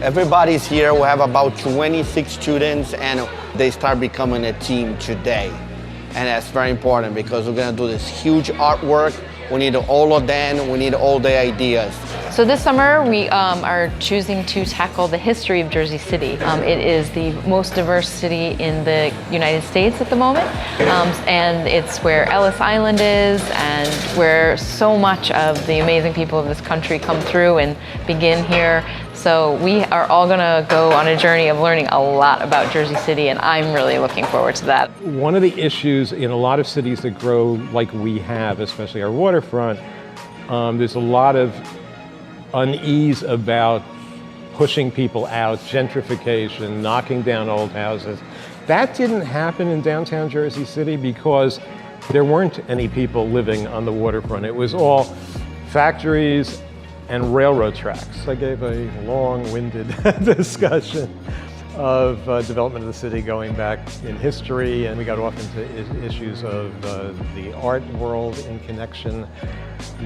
Everybody's here. We have about 26 students and they start becoming a team today. And that's very important because we're gonna do this huge artwork. We need all of them, we need all the ideas. So this summer we are choosing to tackle the history of Jersey City. It is the most diverse city in the United States at the moment. And it's where Ellis Island is and where so much of the amazing people of this country come through and begin here. So we are all gonna go on a journey of learning a lot about Jersey City, and I'm really looking forward to that. One of the issues in a lot of cities that grow like we have, especially our waterfront, there's a lot of unease about pushing people out, gentrification, knocking down old houses. That didn't happen in downtown Jersey City because there weren't any people living on the waterfront. It was all factories and railroad tracks. I gave a long-winded discussion of development of the city going back in history, and we got off into issues of the art world in connection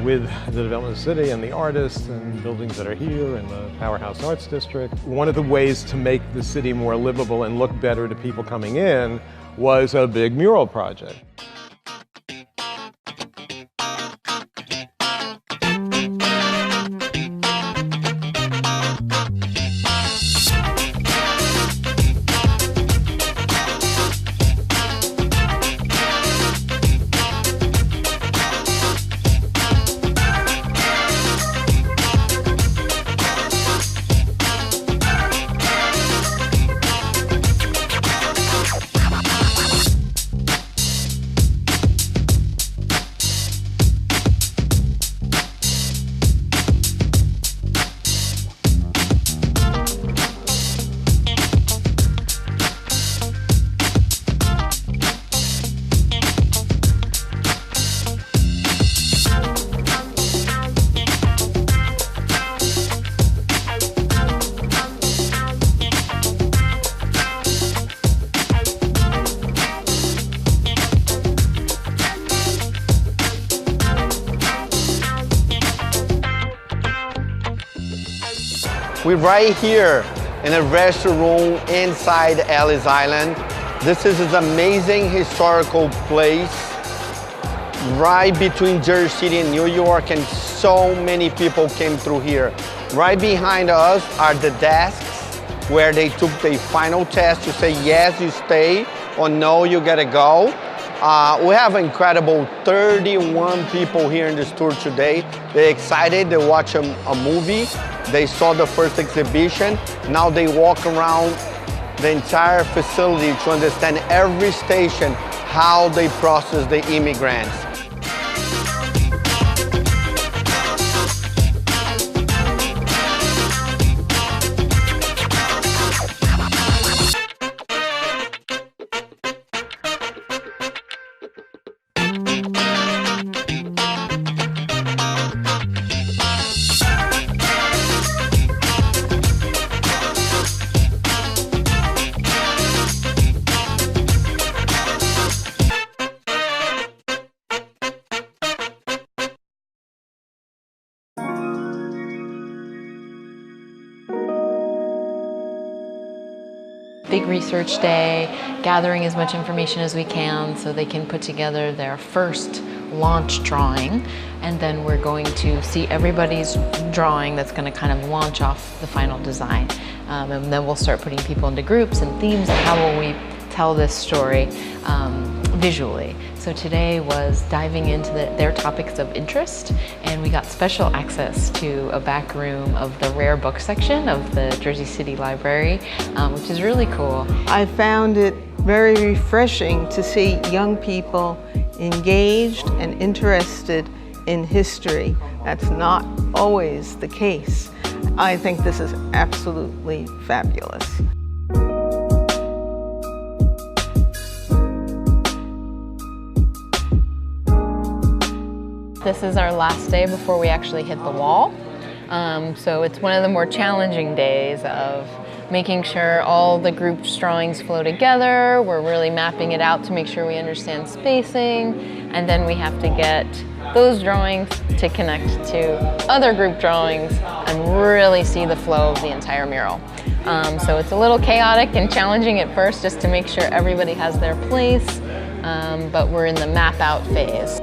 with the development of the city and the artists and buildings that are here in the Powerhouse Arts District. One of the ways to make the city more livable and look better to people coming in was a big mural project. We're right here in a restaurant inside Ellis Island. This is an amazing historical place right between Jersey City and New York, and so many people came through here. Right behind us are the desks where they took the final test to say yes, you stay, or no, you gotta go. We have incredible 31 people here in this tour today. They're excited, they watch a movie, they saw the first exhibition. Now they walk around the entire facility to understand every station, how they process the immigrants. Big research day, gathering as much information as we can so they can put together their first launch drawing, and then we're going to see everybody's drawing that's going to kind of launch off the final design. And then we'll start putting people into groups and themes and how will we tell this story visually. So today was diving into their topics of interest, and we got special access to a back room of the rare book section of the Jersey City Library, which is really cool. I found it very refreshing to see young people engaged and interested in history. That's not always the case. I think this is absolutely fabulous. This is our last day before we actually hit the wall. So it's one of the more challenging days of making sure all the group drawings flow together. We're really mapping it out to make sure we understand spacing, and then we have to get those drawings to connect to other group drawings and really see the flow of the entire mural. So it's a little chaotic and challenging at first just to make sure everybody has their place, but we're in the map out phase.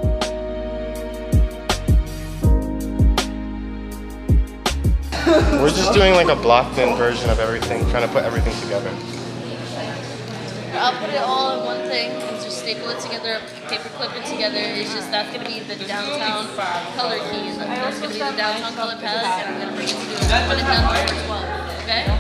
We're just doing like a blocked-in version of everything, trying to put everything together. I'll put it all in one thing and just staple it together, paper clip it together. It's just that's going to be the downtown color key, and that's going to be the downtown color palette, and I'm going to bring it together and put it down here as well, okay?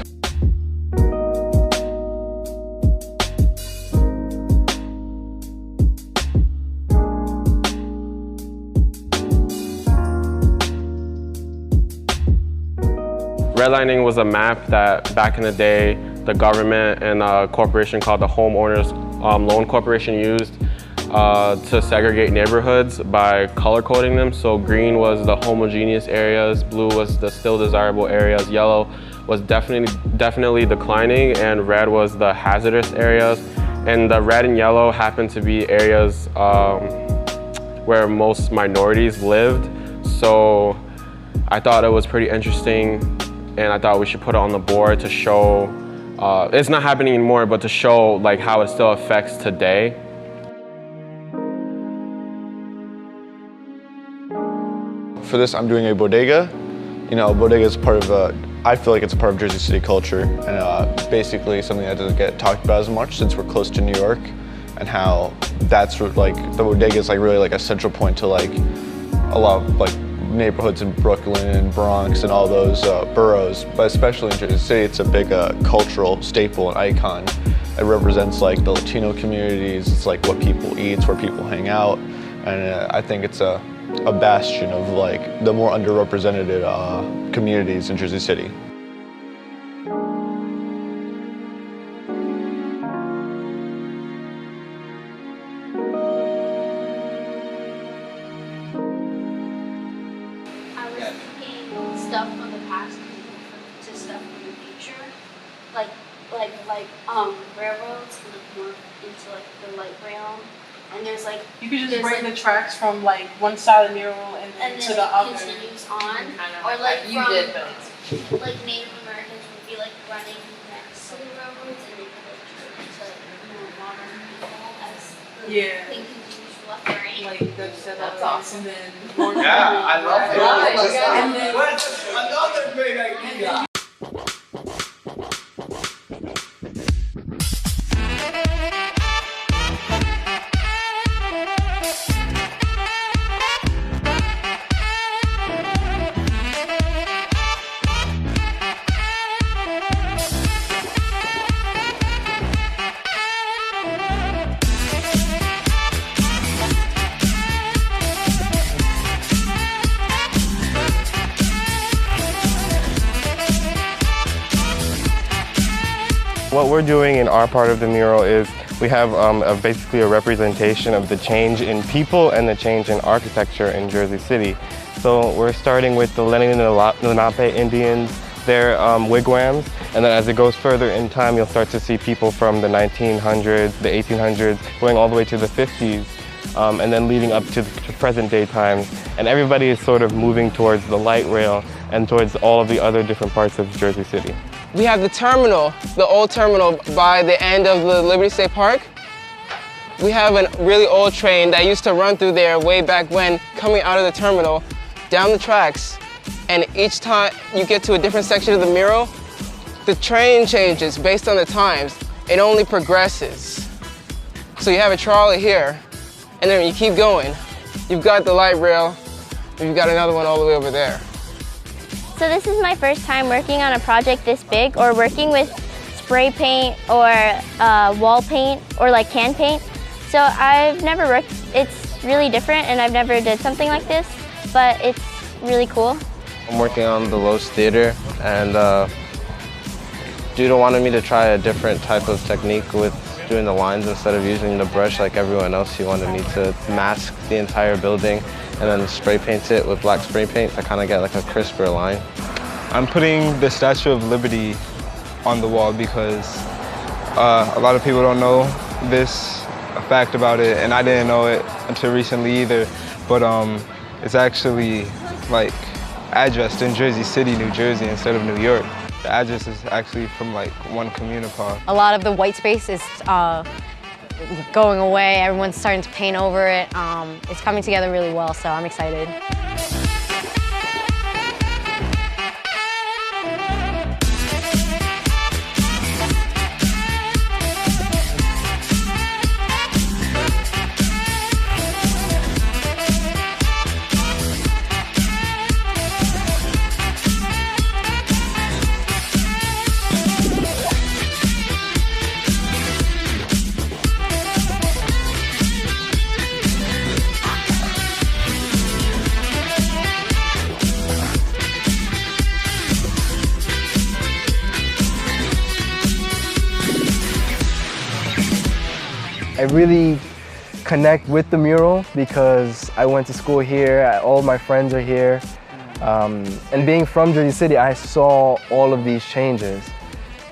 Redlining was a map that back in the day the government and a corporation called the Homeowners Loan Corporation used to segregate neighborhoods by color coding them. So green was the homogeneous areas, blue was the still desirable areas, yellow was definitely declining, and red was the hazardous areas. And the red and yellow happened to be areas where most minorities lived. So I thought it was pretty interesting, and I thought we should put it on the board to show, it's not happening anymore, but to show like how it still affects today. For this, I'm doing a bodega. You know, a bodega is part of I feel like it's a part of Jersey City culture, and basically something that doesn't get talked about as much since we're close to New York, and how that's like, the bodega is like really like a central point to like a lot of like neighborhoods in Brooklyn and Bronx and all those boroughs, but especially in Jersey City, it's a big cultural staple and icon. It represents like the Latino communities, it's like what people eat, it's where people hang out, and I think it's a bastion of like the more underrepresented communities in Jersey City. Stuff from the past to stuff from the future, like railroads kind of morph into like the light rail, and there's like you could just break the tracks from like one side of the mural and then to the other. Continues on, or like you from, did, but like Native Americans would be like running next to the railroads, and they could like turn into more modern people as the thing continues to left or right. like that's awesome. And then more I love it. And then Another great idea. What we're doing in our part of the mural is we have basically a representation of the change in people and the change in architecture in Jersey City. So we're starting with the Lenni Lenape Indians, their wigwams, and then as it goes further in time, you'll start to see people from the 1900s, the 1800s, going all the way to the 50s, and then leading up to present day times. And everybody is sort of moving towards the light rail and towards all of the other different parts of Jersey City. We have the terminal, the old terminal by the end of the Liberty State Park. We have a really old train that used to run through there way back when, coming out of the terminal, down the tracks. And each time you get to a different section of the mural, the train changes based on the times. It only progresses. So you have a trolley here, and then you keep going. You've got the light rail, and you've got another one all the way over there. So this is my first time working on a project this big, or working with spray paint or wall paint or like can paint. So I've never worked, it's really different and I've never did something like this, but it's really cool. I'm working on the Lowe's Theater, and Duda wanted me to try a different type of technique with doing the lines instead of using the brush like everyone else. He wanted me to mask the entire building and then spray paint it with black spray paint to kind of get like a crisper line. I'm putting the Statue of Liberty on the wall because a lot of people don't know this fact about it, and I didn't know it until recently either. But it's actually like addressed in Jersey City, New Jersey instead of New York. The address is actually from like one communipar. A lot of the white space is going away. Everyone's starting to paint over it. It's coming together really well, so I'm excited. I really connect with the mural because I went to school here, all my friends are here. And being from Jersey City, I saw all of these changes.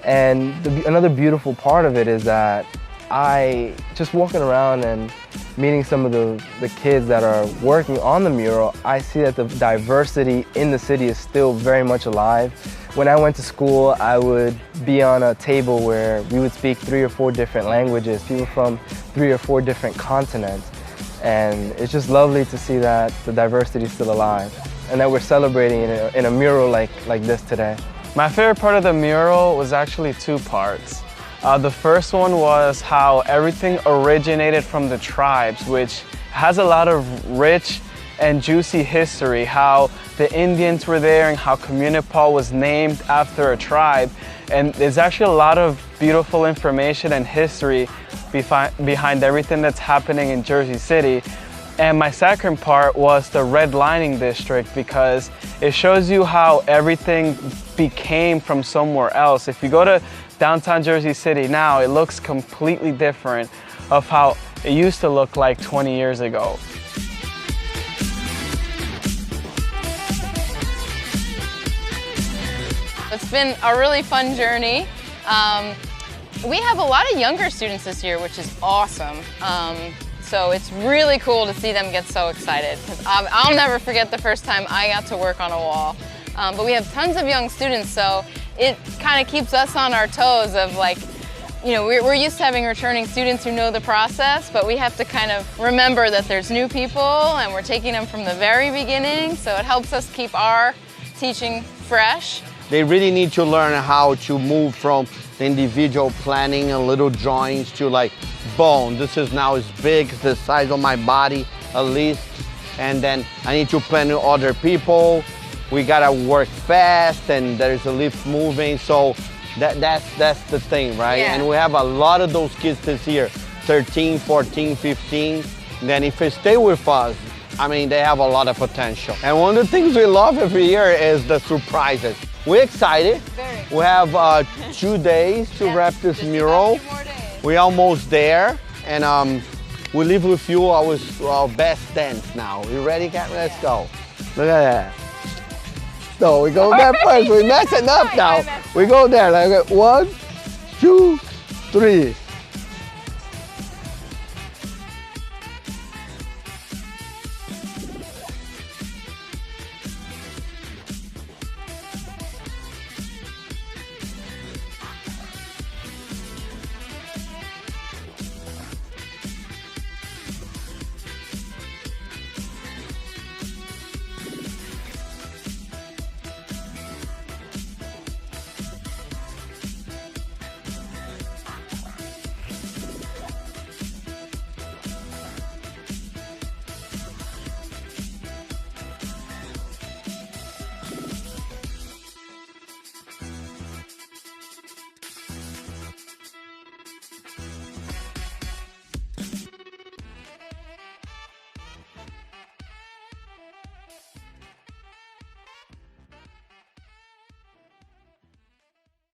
And another beautiful part of it is that just walking around and meeting some of the kids that are working on the mural, I see that the diversity in the city is still very much alive. When I went to school, I would be on a table where we would speak 3 or 4 different languages, people from 3 or 4 different continents. And it's just lovely to see that the diversity is still alive and that we're celebrating in a mural like this today. My favorite part of the mural was actually 2 parts. The first one was how everything originated from the tribes, which has a lot of rich and juicy history, how the Indians were there and how Communipal was named after a tribe. And there's actually a lot of beautiful information and history behind everything that's happening in Jersey City. And my second part was the redlining district because it shows you how everything became from somewhere else. If you go to downtown Jersey City now, it looks completely different of how it used to look like 20 years ago. It's been a really fun journey. We have a lot of younger students this year, which is awesome. So it's really cool to see them get so excited. I'll never forget the first time I got to work on a wall. But we have tons of young students, so it kind of keeps us on our toes of like, you know, we're used to having returning students who know the process, but we have to kind of remember that there's new people and we're taking them from the very beginning, so it helps us keep our teaching fresh. They really need to learn how to move from the individual planning and little drawings to like, boom, this is now as big as the size of my body, at least. And then I need to plan with other people. We gotta work fast and there's a lift moving. So that's the thing, right? Yeah. And we have a lot of those kids this year, 13, 14, 15. Then if they stay with us, I mean, they have a lot of potential. And one of the things we love every year is the surprises. We're excited. We have 2 days to wrap this mural. We're almost there. And we leave with you our best dance now. You ready, Kat? Let's go. Look at that. No, we go there first. We're messing up now. We go there. Like 1, 2, 3.